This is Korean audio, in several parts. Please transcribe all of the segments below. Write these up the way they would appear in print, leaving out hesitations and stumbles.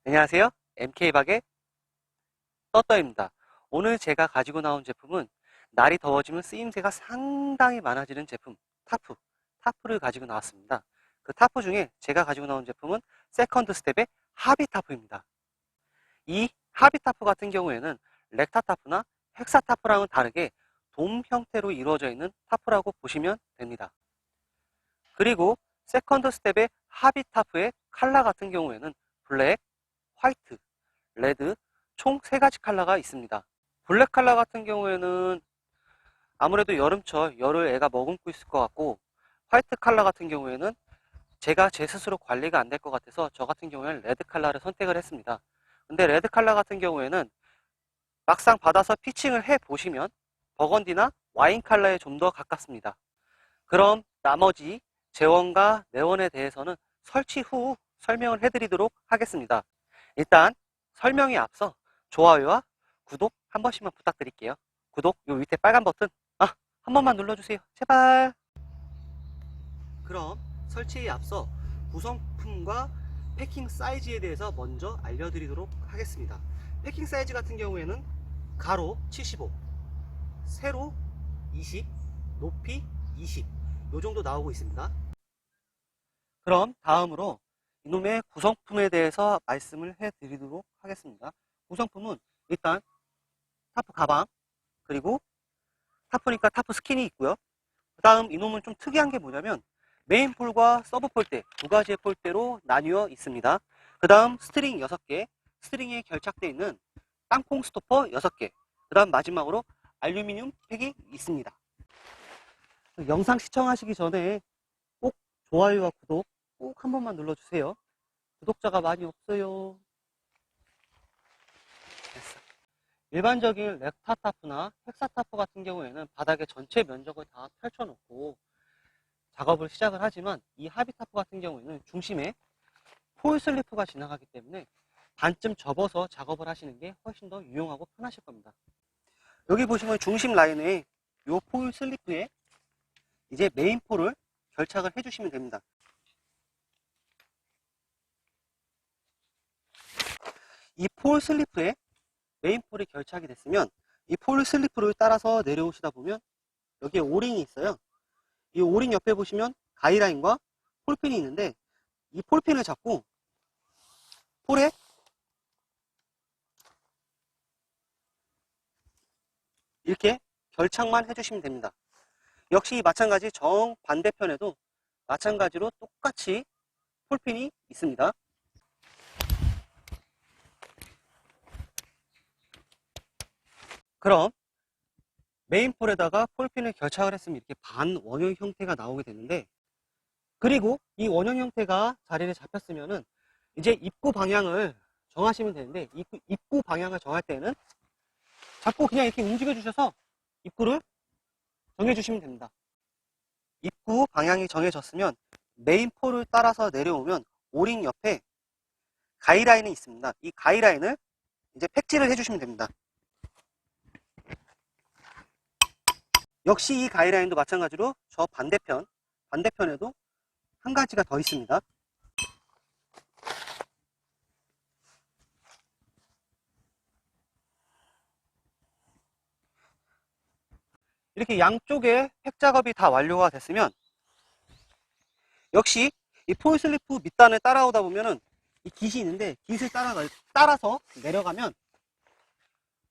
안녕하세요. MK박의 떠떠입니다. 오늘 제가 가지고 나온 제품은 날이 더워지면 쓰임새가 상당히 많아지는 제품 타프를 가지고 나왔습니다. 그 타프 중에 제가 가지고 나온 제품은 세컨드 스텝의 하비타프입니다. 이 하비타프 같은 경우에는 렉타타프나 헥사타프랑은 다르게 돔 형태로 이루어져 있는 타프라고 보시면 됩니다. 그리고 세컨드 스텝의 하비타프의 컬러 같은 경우에는 블랙, 화이트, 레드 총 3가지 컬러가 있습니다. 블랙 컬러 같은 경우에는 아무래도 여름철 열을 애가 머금고 있을 것 같고, 화이트 컬러 같은 경우에는 제가 제 스스로 관리가 안 될 것 같아서 저 같은 경우에는 레드 컬러를 선택을 했습니다. 근데 레드 컬러 같은 경우에는 막상 받아서 피칭을 해 보시면 버건디나 와인 컬러에 좀 더 가깝습니다. 그럼 나머지 제원과 내원에 대해서는 설치 후 설명을 해드리도록 하겠습니다. 일단 설명에 앞서 좋아요와 구독 한 번씩만 부탁드릴게요. 구독 요 밑에 빨간 버튼 한 번만 눌러주세요. 제발. 그럼 설치에 앞서 구성품과 패킹 사이즈에 대해서 먼저 알려드리도록 하겠습니다. 패킹 사이즈 같은 경우에는 가로 75, 세로 20, 높이 20 요 정도 나오고 있습니다. 그럼 다음으로 이놈의 구성품에 대해서 말씀을 해드리도록 하겠습니다. 구성품은 일단 타프 가방, 그리고 타프니까 타프 스킨이 있고요. 그 다음 이놈은 좀 특이한 게 뭐냐면 메인 폴과 서브 폴대 2가지의 폴대로 나뉘어 있습니다. 그 다음 스트링 6개, 스트링에 결착되어 있는 땅콩 스토퍼 6개, 그 다음 마지막으로 알루미늄 팩이 있습니다. 영상 시청하시기 전에 꼭 좋아요와 구독 꼭 한 번만 눌러주세요. 구독자가 많이 없어요. 됐어. 일반적인 렉타타프나 헥사타프 같은 경우에는 바닥에 전체 면적을 다 펼쳐놓고 작업을 시작을 하지만 이 하비타프 같은 경우에는 중심에 폴 슬리프가 지나가기 때문에 반쯤 접어서 작업을 하시는 게 훨씬 더 유용하고 편하실 겁니다. 여기 보시면 중심 라인에 이 폴 슬리프에 이제 메인 폴을 결착을 해주시면 됩니다. 이 폴 슬리프에 메인 폴이 결착이 됐으면 이 폴 슬리프를 따라서 내려오시다 보면 여기에 오링이 있어요. 이 오링 옆에 보시면 가이라인과 폴핀이 있는데 이 폴핀을 잡고 폴에 이렇게 결착만 해주시면 됩니다. 역시 마찬가지 정반대편에도 마찬가지로 똑같이 폴핀이 있습니다. 그럼 메인 폴에다가 폴핀을 결착을 했으면 이렇게 반원형 형태가 나오게 되는데, 그리고 이 원형 형태가 자리를 잡혔으면은 이제 입구 방향을 정하시면 되는데, 입구 방향을 정할 때는 자꾸 그냥 이렇게 움직여 주셔서 입구를 정해 주시면 됩니다. 입구 방향이 정해졌으면 메인 폴을 따라서 내려오면 오링 옆에 가이라인이 있습니다. 이 가이라인을 이제 팩질을 해주시면 됩니다. 역시 이 가이라인도 마찬가지로 저 반대편에도 한 가지가 더 있습니다. 이렇게 양쪽에 팩 작업이 다 완료가 됐으면 역시 이 폴 슬리프 밑단을 따라오다 보면은 이 깃이 있는데 깃을 따라서 내려가면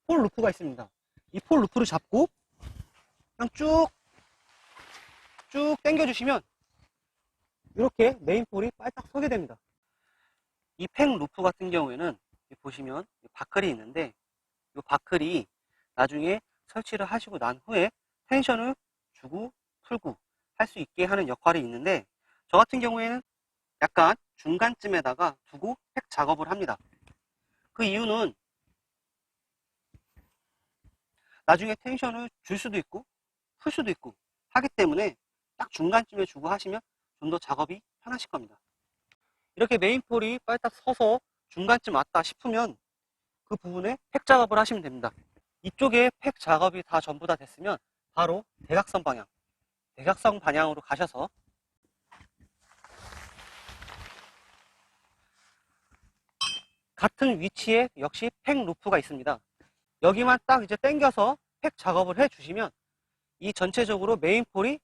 폴 루프가 있습니다. 이 폴 루프를 잡고 그냥 쭉 당겨주시면 이렇게 메인 폴이 빨딱 서게 됩니다. 이 팩 루프 같은 경우에는 보시면 바클이 있는데 이 바클이 나중에 설치를 하시고 난 후에 텐션을 주고 풀고 할 수 있게 하는 역할이 있는데, 저 같은 경우에는 약간 중간쯤에다가 두고 팩 작업을 합니다. 그 이유는 나중에 텐션을 줄 수도 있고 풀 수도 있고 하기 때문에 딱 중간쯤에 주고 하시면 좀 더 작업이 편하실 겁니다. 이렇게 메인폴이 빨딱 서서 중간쯤 왔다 싶으면 그 부분에 팩 작업을 하시면 됩니다. 이쪽에 팩 작업이 다 전부 다 됐으면 바로 대각선 방향, 대각선 방향으로 가셔서 같은 위치에 역시 팩 루프가 있습니다. 여기만 딱 이제 당겨서 팩 작업을 해 주시면 이 전체적으로 메인폴이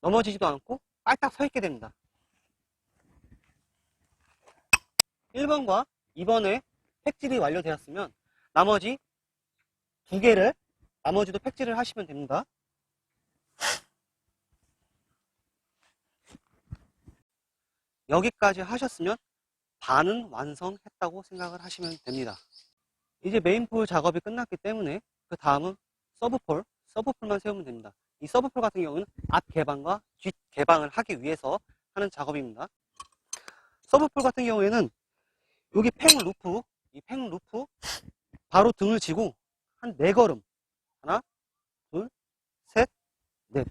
넘어지지도 않고 빨딱 서 있게 됩니다. 1번과 2번에 팩질이 완료되었으면 나머지 두 개를 나머지도 팩질을 하시면 됩니다. 여기까지 하셨으면 반은 완성했다고 생각을 하시면 됩니다. 이제 메인폴 작업이 끝났기 때문에 그 다음은 서브폴만 세우면 됩니다. 이 서브폴 같은 경우는 앞 개방과 뒷 개방을 하기 위해서 하는 작업입니다. 서브폴 같은 경우에는 여기 이 팽 루프 바로 등을 지고 한 4걸음 하나, 둘, 셋, 넷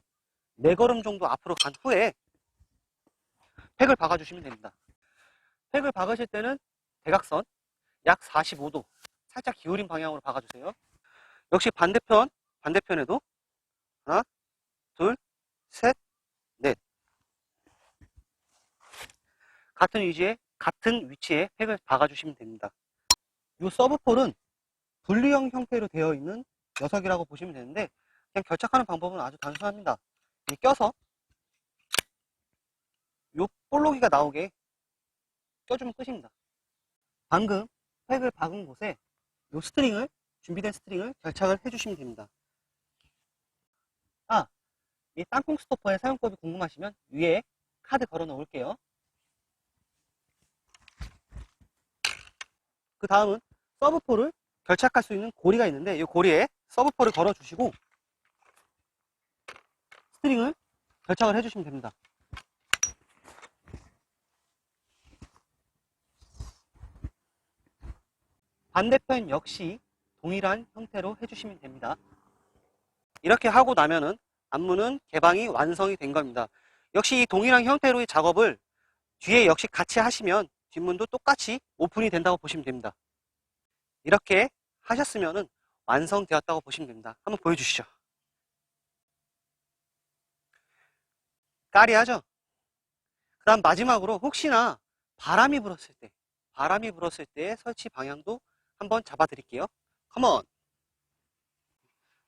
4걸음 정도 앞으로 간 후에 팩을 박아주시면 됩니다. 팩을 박으실 때는 대각선 약 45도 살짝 기울인 방향으로 박아주세요. 역시 반대편에도 하나, 둘, 셋, 넷 같은 위치에 팩을 박아주시면 됩니다. 이 서브폴은 분리형 형태로 되어 있는 녀석이라고 보시면 되는데 그냥 결착하는 방법은 아주 단순합니다. 껴서 이 볼록이가 나오게 껴주면 끝입니다. 방금 팩을 박은 곳에 이 준비된 스트링을 결착을 해주시면 됩니다. 이 땅콩 스토퍼의 사용법이 궁금하시면 위에 카드 걸어 놓을게요. 그 다음은 서브폴을 결착할 수 있는 고리가 있는데 이 고리에 서브폴을 걸어 주시고 스트링을 결착을 해주시면 됩니다. 반대편 역시 동일한 형태로 해주시면 됩니다. 이렇게 하고 나면은 앞문은 개방이 완성이 된 겁니다. 역시 이 동일한 형태로의 작업을 뒤에 역시 같이 하시면 뒷문도 똑같이 오픈이 된다고 보시면 됩니다. 이렇게 하셨으면 완성되었다고 보시면 됩니다. 한번 보여주시죠. 까리하죠? 그 다음 마지막으로 혹시나 바람이 불었을 때 설치 방향도 한번 잡아 드릴게요. 컴온!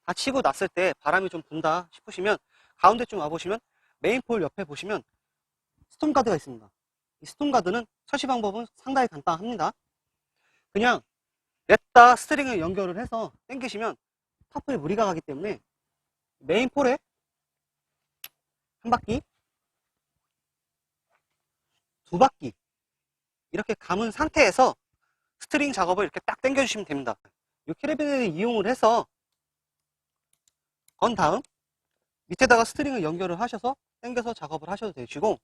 다 치고 났을 때 바람이 좀 분다 싶으시면 가운데쯤 와보시면 메인폴 옆에 보시면 스톤가드가 있습니다. 이 스톤가드는 설치 방법은 상당히 간단합니다. 그냥 냈다 스트링을 연결을 해서 당기시면 타프에 무리가 가기 때문에 메인폴에 한 바퀴, 두 바퀴 이렇게 감은 상태에서 스트링 작업을 이렇게 딱 당겨주시면 됩니다. 이 캐리비넷을 이용을 해서 건 다음 밑에다가 스트링을 연결을 하셔서 당겨서 작업을 하셔도 되시고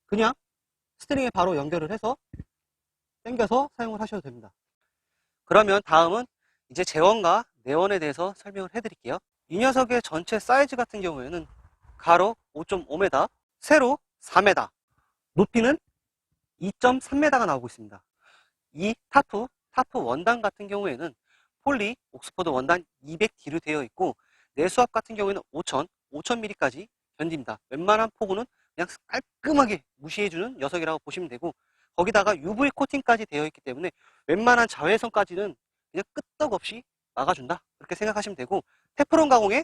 그냥 스트링에 바로 연결을 해서 당겨서 사용을 하셔도 됩니다. 그러면 다음은 이제 재원과 내원에 대해서 설명을 해드릴게요. 이 녀석의 전체 사이즈 같은 경우에는 가로 5.5m, 세로 4m, 높이는 2.3m가 나오고 있습니다. 이 타프 원단 같은 경우에는 폴리 옥스퍼드 원단 200D로 되어 있고 내수압 같은 경우에는 5000mm까지 견딥니다. 웬만한 폭우는 그냥 깔끔하게 무시해주는 녀석이라고 보시면 되고 거기다가 UV 코팅까지 되어 있기 때문에 웬만한 자외선까지는 그냥 끄떡없이 막아준다 그렇게 생각하시면 되고 테프론 가공에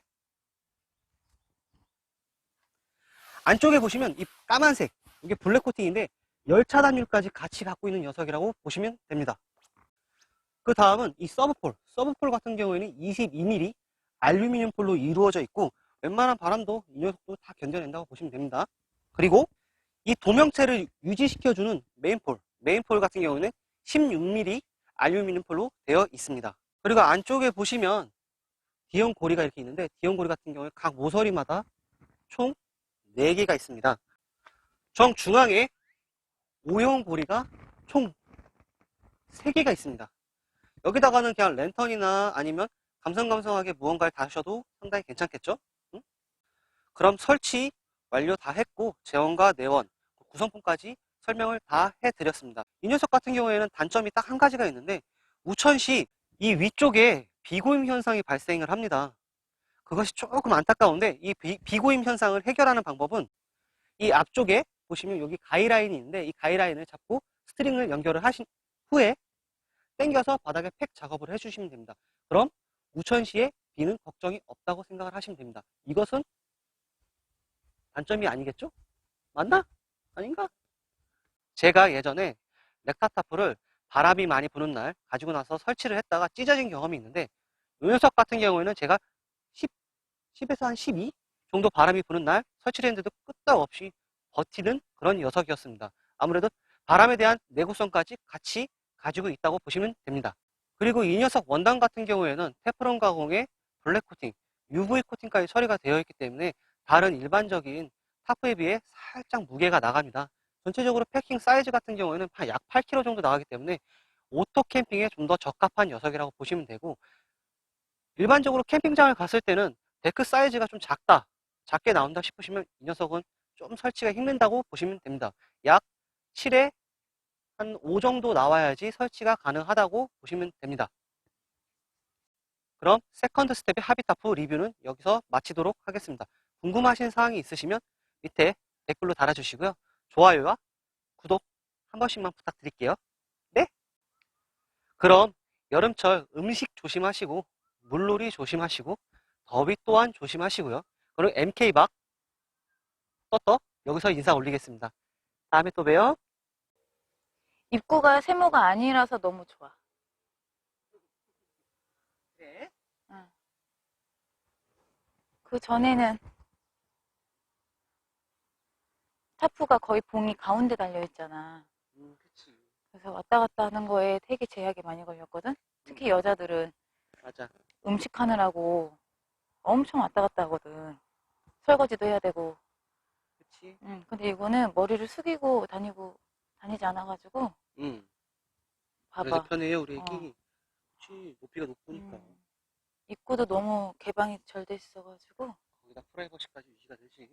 안쪽에 보시면 이 까만색 이게 블랙 코팅인데 열 차단율까지 같이 갖고 있는 녀석이라고 보시면 됩니다. 그 다음은 이 서브폴 같은 경우에는 22mm 알루미늄 폴로 이루어져 있고 웬만한 바람도 이 녀석도 다 견뎌낸다고 보시면 됩니다. 그리고 이 도명체를 유지시켜주는 메인폴 같은 경우는 16mm 알루미늄 폴로 되어 있습니다. 그리고 안쪽에 보시면 D형 고리가 이렇게 있는데 D형 고리 같은 경우에 각 모서리마다 총 4개가 있습니다. 정중앙에 O형 고리가 총 3개가 있습니다. 여기다가는 그냥 랜턴이나 아니면 감성감성하게 무언가를 다셔도 상당히 괜찮겠죠? 응? 그럼 설치 완료 다 했고 재원과 내원, 구성품까지 설명을 다 해드렸습니다. 이 녀석 같은 경우에는 단점이 딱 한 가지가 있는데 우천시 이 위쪽에 비고임 현상이 발생을 합니다. 그것이 조금 안타까운데 이 비고임 현상을 해결하는 방법은 이 앞쪽에 보시면 여기 가이라인이 있는데 이 가이라인을 잡고 스트링을 연결을 하신 후에 당겨서 바닥에 팩 작업을 해주시면 됩니다. 그럼 우천시에 비는 걱정이 없다고 생각을 하시면 됩니다. 이것은 단점이 아니겠죠? 맞나? 아닌가? 제가 예전에 렉타타프를 바람이 많이 부는 날 가지고 나서 설치를 했다가 찢어진 경험이 있는데 이 녀석 같은 경우에는 제가 10에서 한 12 정도 바람이 부는 날 설치를 했는데도 끄떡없이 버티는 그런 녀석이었습니다. 아무래도 바람에 대한 내구성까지 같이 가지고 있다고 보시면 됩니다. 그리고 이 녀석 원단 같은 경우에는 테프론 가공에 블랙 코팅, UV 코팅까지 처리가 되어 있기 때문에 다른 일반적인 타프에 비해 살짝 무게가 나갑니다. 전체적으로 패킹 사이즈 같은 경우에는 약 8kg 정도 나가기 때문에 오토 캠핑에 좀 더 적합한 녀석이라고 보시면 되고, 일반적으로 캠핑장을 갔을 때는 데크 사이즈가 좀 작게 나온다 싶으시면 이 녀석은 좀 설치가 힘든다고 보시면 됩니다. 약 7에 한 5 정도 나와야지 설치가 가능하다고 보시면 됩니다. 그럼 세컨드 스텝의 하비타프 리뷰는 여기서 마치도록 하겠습니다. 궁금하신 사항이 있으시면 밑에 댓글로 달아주시고요. 좋아요와 구독 한 번씩만 부탁드릴게요. 네? 그럼 여름철 음식 조심하시고 물놀이 조심하시고 더위 또한 조심하시고요. 그럼 MK박 떠떠 여기서 인사 올리겠습니다. 다음에 또 봬요. 입구가 세모가 아니라서 너무 좋아. 네. 응. 그 전에는 타프가 거의 봉이 가운데 달려있잖아. 그치. 그래서 왔다 갔다 하는 거에 되게 제약이 많이 걸렸거든? 특히 여자들은 맞아. 음식 하느라고 엄청 왔다 갔다 하거든. 설거지도 해야 되고. 그치. 근데 이거는 머리를 숙이고 다니지 않아가지고. 그래서 봐봐. 편해요, 우리 애기. 그치. 높이가 높으니까. 입구도 너무 개방이 잘 돼 있어가지고. 거기다 프라이버시까지 유지가 되지.